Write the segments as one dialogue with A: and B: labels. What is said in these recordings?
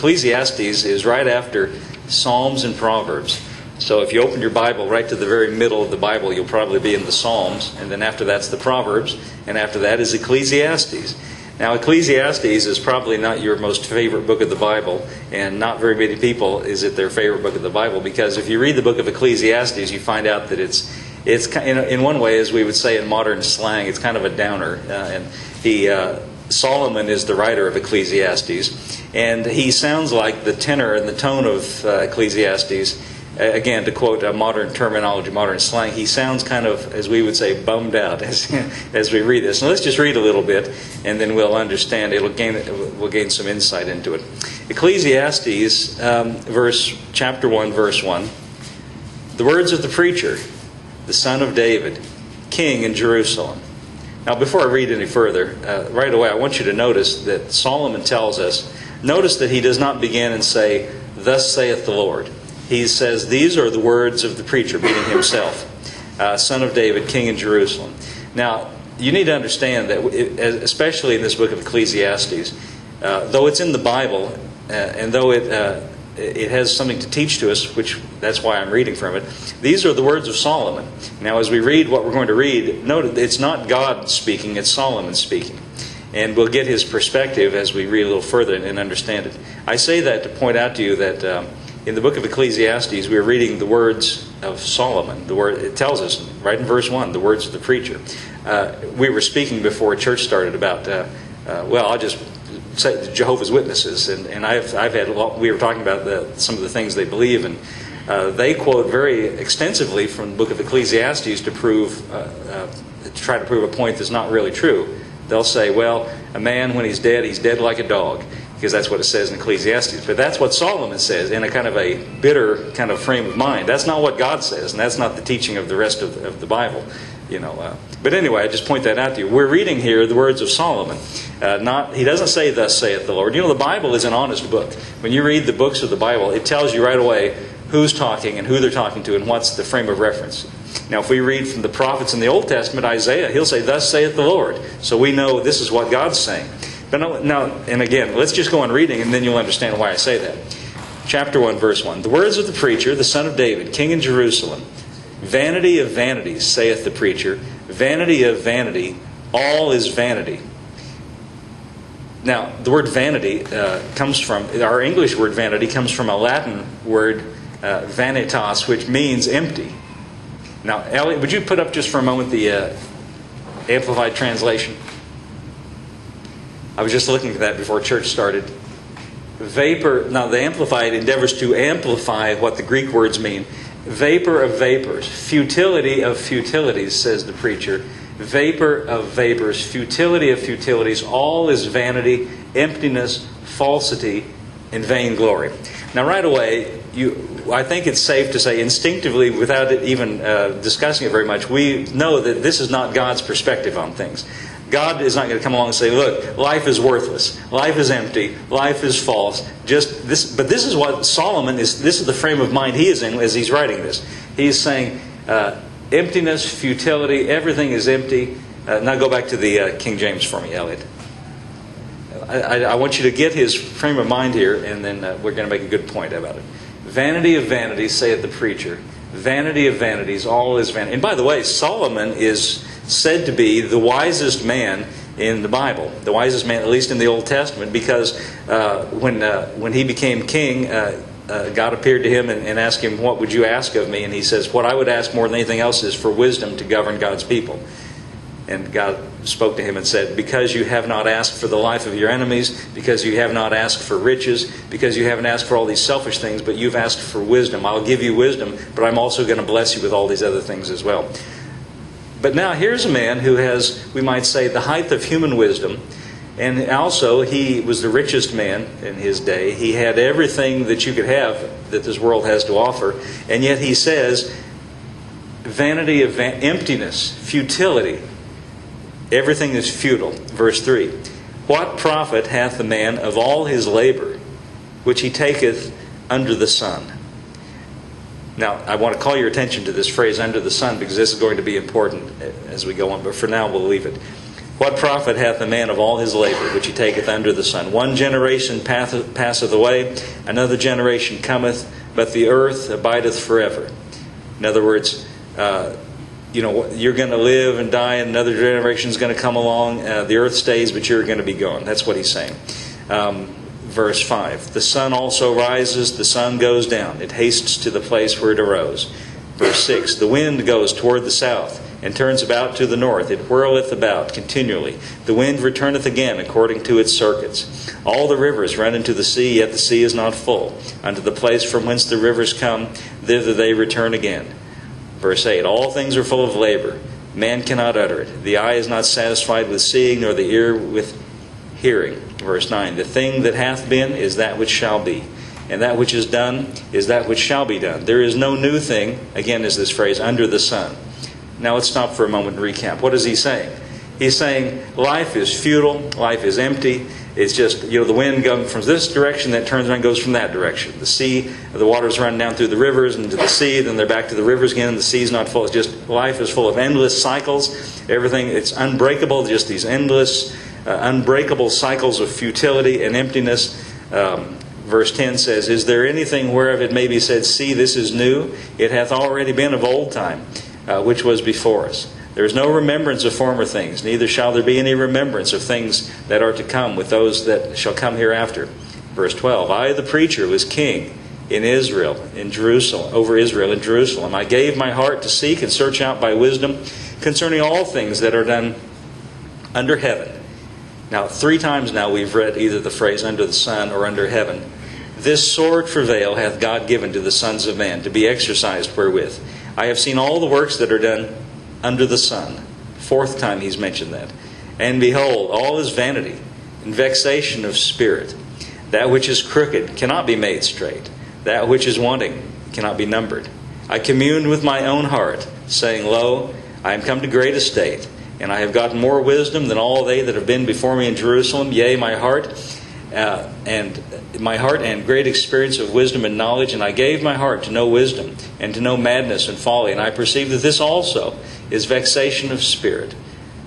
A: Ecclesiastes is right after Psalms and Proverbs. So if you open your Bible right to the very middle of the Bible, you'll probably be in the Psalms, and then after that's the Proverbs, and after that is Ecclesiastes. Now, Ecclesiastes is probably not your most favorite book of the Bible, and not very many people is it their favorite book of the Bible, because if you read the book of Ecclesiastes, you find out that it's in one way, as we would say in modern slang, it's kind of a downer. Solomon is the writer of Ecclesiastes, and he sounds like the tenor and the tone of Ecclesiastes. Again, to quote a modern terminology, modern slang, he sounds kind of, as we would say, bummed out as we read this. Now let's just read a little bit, and then we'll understand. We'll gain some insight into it. Ecclesiastes, chapter 1, verse 1. The words of the preacher, the son of David, king in Jerusalem. Now, before I read any further, right away, I want you to notice that Solomon tells us, notice that he does not begin and say, "Thus saith the Lord." He says, these are the words of the preacher, meaning himself, son of David, king in Jerusalem. Now, you need to understand that, especially in this book of Ecclesiastes, though it's in the Bible, and though it has something to teach to us, which that's why I'm reading from it, these are the words of Solomon. Now, as we read what we're going to read, note it's not God speaking, it's Solomon speaking. And we'll get his perspective as we read a little further and understand it. I say that to point out to you that in the book of Ecclesiastes, we are reading the words of Solomon. It tells us, right in verse 1, the words of the preacher. We were speaking before church started about, I'll just say the Jehovah's Witnesses. And we were talking about some of the things they believe, and they quote very extensively from the book of Ecclesiastes to try to prove a point that's not really true. They'll say, well, a man, when he's dead like a dog. Because that's what it says in Ecclesiastes. But that's what Solomon says in a kind of a bitter kind of frame of mind. That's not what God says, and that's not the teaching of the rest of the Bible. But anyway, I just point that out to you. We're reading here the words of Solomon. He doesn't say, "Thus saith the Lord." The Bible is an honest book. When you read the books of the Bible, it tells you right away who's talking and who they're talking to and what's the frame of reference. Now, if we read from the prophets in the Old Testament, Isaiah, he'll say, "Thus saith the Lord." So we know this is what God's saying. But now, and again, let's just go on reading, and then you'll understand why I say that. Chapter 1, verse 1. The words of the preacher, the son of David, king in Jerusalem. Vanity of vanities, saith the preacher. Vanity of vanity, all is vanity. Now, the word vanity comes from, our English word vanity comes from a Latin word, vanitas, which means empty. Now, Elliot, would you put up just for a moment the Amplified Translation? I was just looking at that before church started. Vapor, now the Amplified endeavors to amplify what the Greek words mean. Vapor of vapors, futility of futilities, says the preacher. Vapor of vapors, futility of futilities, all is vanity, emptiness, falsity, and vainglory. Now right away, I think it's safe to say instinctively, without it even discussing it very much, we know that this is not God's perspective on things. God is not going to come along and say, look, life is worthless, life is empty, life is false. But this is what Solomon is, this is the frame of mind he is in as he's writing this. He's saying emptiness, futility, everything is empty. Now go back to the King James for me, Elliot. I want you to get his frame of mind here, and then we're going to make a good point about it. Vanity of vanities, saith the preacher. Vanity of vanities, all is vanity. And by the way, Solomon is said to be the wisest man in the Bible. The wisest man, at least in the Old Testament, because when he became king, God appeared to him and asked him, "What would you ask of me?" And he says, "What I would ask more than anything else is for wisdom to govern God's people." And God spoke to him and said, "Because you have not asked for the life of your enemies, because you have not asked for riches, because you haven't asked for all these selfish things, but you've asked for wisdom. I'll give you wisdom, but I'm also going to bless you with all these other things as well." But now here's a man who has, we might say, the height of human wisdom. And also, he was the richest man in his day. He had everything that you could have that this world has to offer. And yet he says, vanity of emptiness, futility. Everything is futile. Verse 3. What profit hath the man of all his labor, which he taketh under the sun? Now, I want to call your attention to this phrase, under the sun, because this is going to be important as we go on. But for now, we'll leave it. What profit hath a man of all his labor which he taketh under the sun? One generation passeth away, another generation cometh, but the earth abideth forever. In other words, you're going to live and die, and another generation is going to come along. The earth stays, but you're going to be gone. That's what he's saying. Verse 5. The sun also rises, the sun goes down. It hastes to the place where it arose. Verse 6. The wind goes toward the south, and turns about to the north. It whirleth about continually. The wind returneth again according to its circuits. All the rivers run into the sea, yet the sea is not full. Unto the place from whence the rivers come, thither they return again. Verse 8, all things are full of labor. Man cannot utter it. The eye is not satisfied with seeing, nor the ear with hearing. Verse 9, the thing that hath been is that which shall be. And that which is done is that which shall be done. There is no new thing, again is this phrase, under the sun. Now let's stop for a moment and recap. What is he saying? He's saying life is futile, life is empty. It's just, the wind comes from this direction, that turns around and goes from that direction. The sea, the waters run down through the rivers into the sea, then they're back to the rivers again, and the sea's not full. It's just, life is full of endless cycles. Everything, it's unbreakable, just these endless, unbreakable cycles of futility and emptiness. Verse 10 says, is there anything whereof it may be said, see, this is new? It hath already been of old time, which was before us. There is no remembrance of former things, neither shall there be any remembrance of things that are to come with those that shall come hereafter. Verse 12, I, the preacher, was king in Israel, in Jerusalem, over Israel in Jerusalem. I gave my heart to seek and search out by wisdom concerning all things that are done under heaven. Now, 3 times now we've read either the phrase under the sun or under heaven. This sore travail hath God given to the sons of man, to be exercised wherewith. I have seen all the works that are done under the sun. 4th time he's mentioned that. And behold, all is vanity and vexation of spirit. That which is crooked cannot be made straight. That which is wanting cannot be numbered. I communed with my own heart, saying, Lo, I am come to great estate, and I have gotten more wisdom than all they that have been before me in Jerusalem. Yea, my heart and great experience of wisdom and knowledge, and I gave my heart to know wisdom and to know madness and folly. And I perceive that this also is vexation of spirit.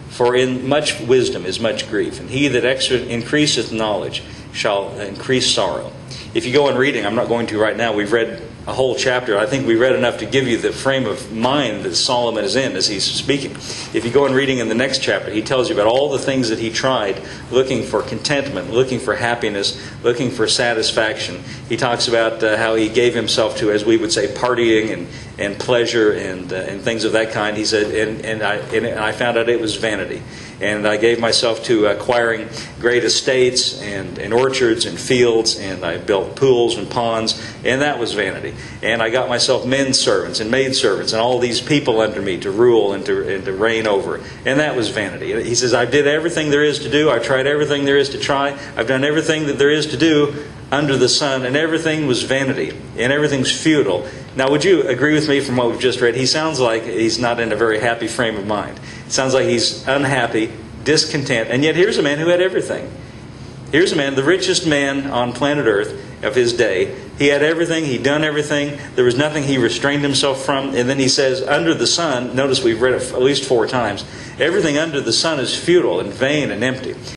A: For in much wisdom is much grief, and he that increaseth knowledge shall increase sorrow. If you go on reading, I'm not going to right now, we've read a whole chapter. I think we read enough to give you the frame of mind that Solomon is in as he's speaking. If you go on reading in the next chapter, he tells you about all the things that he tried looking for contentment, looking for happiness, looking for satisfaction. He talks about how he gave himself to, as we would say, partying and pleasure and things of that kind. He said, and I found out it was vanity. And I gave myself to acquiring great estates and orchards and fields, and I built pools and ponds, and that was vanity. And I got myself men servants and maid servants and all these people under me to rule and to reign over, and that was vanity. He says, I did everything there is to do. I tried everything there is to try. I've done everything that there is to do under the sun, and everything was vanity, and everything's futile. Now, would you agree with me from what we've just read? He sounds like he's not in a very happy frame of mind. It sounds like he's unhappy, discontent, and yet here's a man who had everything. Here's a man, the richest man on planet Earth of his day. He had everything, he'd done everything, there was nothing he restrained himself from, and then he says, under the sun, notice we've read it at least 4 times, everything under the sun is futile and vain and empty.